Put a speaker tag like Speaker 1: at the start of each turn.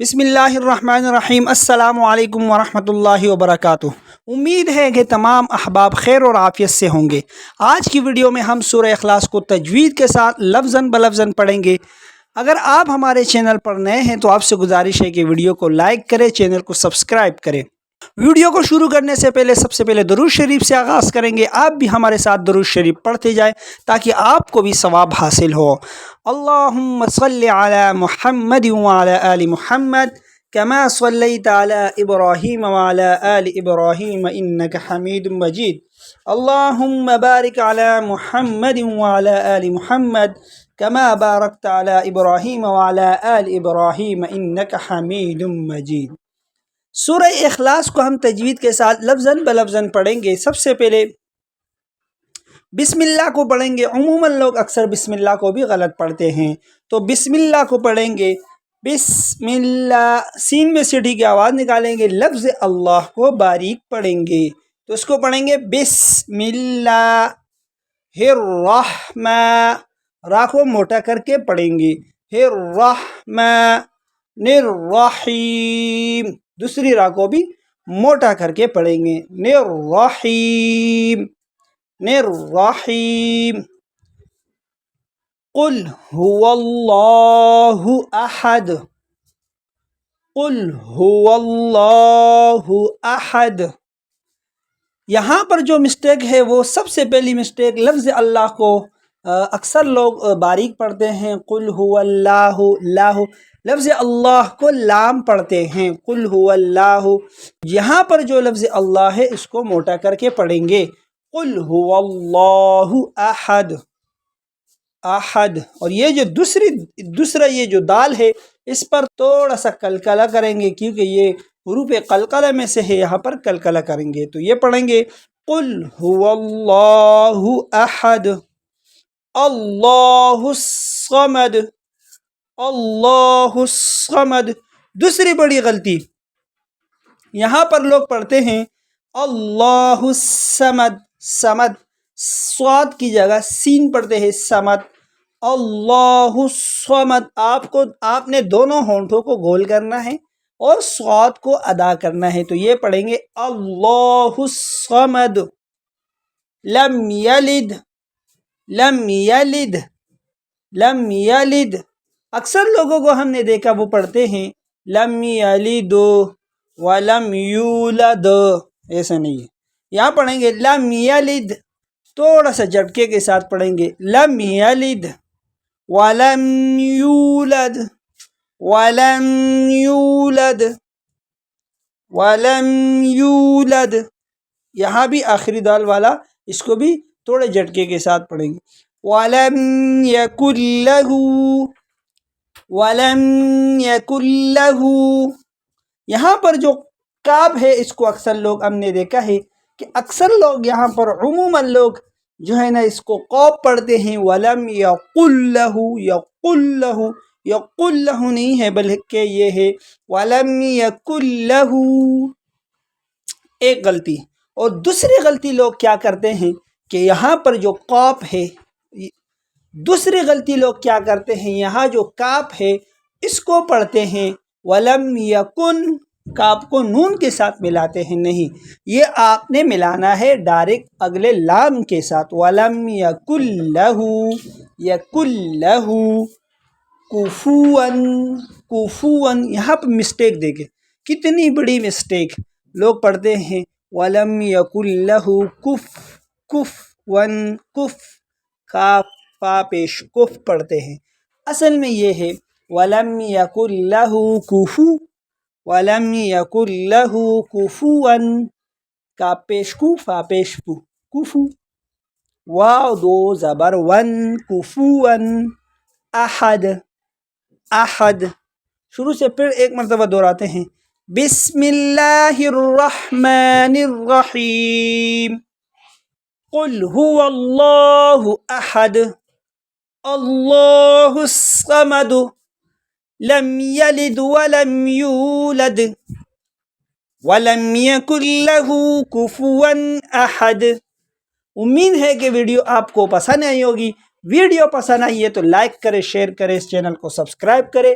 Speaker 1: بسم اللہ الرحمن الرحیم۔ السلام علیکم ورحمۃ اللہ وبرکاتہ۔ امید ہے کہ تمام احباب خیر اور عافیت سے ہوں گے۔ آج کی ویڈیو میں ہم سورہ اخلاص کو تجوید کے ساتھ لفظاً بلفظاً پڑھیں گے۔ اگر آپ ہمارے چینل پر نئے ہیں تو آپ سے گزارش ہے کہ ویڈیو کو لائک کریں، چینل کو سبسکرائب کریں۔ ویڈیو کو شروع کرنے سے پہلے سب سے پہلے درود شریف سے آغاز کریں گے۔ آپ بھی ہمارے ساتھ درود شریف پڑھتے جائیں تاکہ آپ کو بھی ثواب حاصل ہو۔ اللہم صلی علی محمد وعلی آل محمد کما صلیت علی ابراہیم وعلی آل ابراہیم انک حمید مجید۔ اللہم بارک علی محمد وعلی آل محمد کما بارکت علی ابراہیم وعلی آل ابراہیم انک حمید مجید۔ سورہ اخلاص کو ہم تجوید کے ساتھ لفظاً بلفظاً پڑھیں گے۔ سب سے پہلے بسم اللہ کو پڑھیں گے۔ عموماً لوگ اکثر بسم اللہ کو بھی غلط پڑھتے ہیں، تو بسم اللہ کو پڑھیں گے۔ بسم اللہ، سین میں سیٹھی کی آواز نکالیں گے۔ لفظ اللہ کو باریک پڑھیں گے، تو اس کو پڑھیں گے بسم اللہ الرحمن، را کو موٹا کر کے پڑھیں گے۔ الرحمن الرحیم، دوسری را کو بھی موٹا کر کے پڑھیں گے۔ الرحیم الرحیم۔ قل هو اللہ احد، قل هو اللہ احد۔ یہاں پر جو مسٹیک ہے وہ سب سے پہلی مسٹیک، لفظ اللہ کو اکثر لوگ باریک پڑھتے ہیں۔ قل هو اللہ، اللہ، لفظ اللہ کو لام پڑھتے ہیں۔ قل هو اللہ، یہاں پر جو لفظ اللہ ہے اس کو موٹا کر کے پڑھیں گے۔ قل هو اللہ احد، احد۔ اور یہ جو دوسرا یہ جو دال ہے اس پر تھوڑا سا قلقلہ کریں گے، کیونکہ یہ حروف قلقلہ میں سے ہے، یہاں پر قلقلہ کریں گے تو یہ پڑھیں گے قل هو اللہ احد اللہ الصمد، اللہ الصمد۔ دوسری بڑی غلطی، یہاں پر لوگ پڑھتے ہیں اللہ الصمد، صمد، صاد کی جگہ سین پڑھتے ہیں صمد۔ اللہ الصمد، آپ نے دونوں ہونٹوں کو گول کرنا ہے اور صاد کو ادا کرنا ہے، تو یہ پڑھیں گے اللہ الصمد۔ لم یلد، لم یلد، لم یلد۔ اکثر لوگوں کو ہم نے دیکھا وہ پڑھتے ہیں لم یلد ولم یولد، ایسا نہیں ہے، یہاں پڑھیں گے لم یلد، تھوڑا سا جھٹکے کے ساتھ پڑھیں گے لم یلد ولم یولد، ولم یولد، ولم یولد۔ یہاں بھی آخری دال والا اس کو بھی تھوڑے جھٹکے کے ساتھ پڑھیں گے وَلَمْ يَكُنْ لَهُ، وَلَمْ يَكُنْ لَهُ۔ یہاں پر جو کاف ہے اس کو اکثر لوگ ہم نے دیکھا ہے کہ اکثر لوگ یہاں پر عموماً لوگ جو ہے نا اس کو قوف پڑھتے ہیں۔ وَلَمْ يَقُلْ لَهُ، يَقُلْ لَهُ، يَقُلْ لَهُ نہیں ہے بلکہ یہ ہے وَلَمْ يَكُنْ لَهُ، ایک غلطی۔ اور دوسری غلطی لوگ کیا کرتے ہیں کہ یہاں پر جو قاف ہے، دوسری غلطی لوگ کیا کرتے ہیں، یہاں جو کاف ہے اس کو پڑھتے ہیں وَلَمْ يَكُنْ، کاف کو نون کے ساتھ ملاتے ہیں، نہیں، یہ آپ نے ملانا ہے ڈائریکٹ اگلے لام کے ساتھ۔ وَلَمْ يَكُنْ لَهُ، يَكُنْ لَهُ كُفُوًا، كُفُوًا۔ یہاں پہ مسٹیک دیکھیں، کتنی بڑی مسٹیک، لوگ پڑھتے ہیں وَلَمْ يَكُنْ لَهُ كُفُوًا، کف، کاف فا پیش کف پڑھتے ہیں، اصل میں یہ ہے وَلَمْ يَكُنْ لَهُ كُفُوًا، وَلَمْ يَكُنْ لَهُ كُفُوًا، کاف پیش کو فا پیش پو، کفو، واو دو زبر ون، كُفُوًا احد، احد۔ شروع سے پھر ایک مرتبہ دہراتے ہیں بسم اللہ الرحمن الرحیم۔ قل هو اللہ احد اللہ الصمد لم یلد ولم یولد ولم یکن له کفوا احد۔ امید ہے کہ ویڈیو آپ کو پسند آئی ہوگی۔ ویڈیو پسند آئی ہے تو لائک کرے، شیئر کرے، اس چینل کو سبسکرائب کرے۔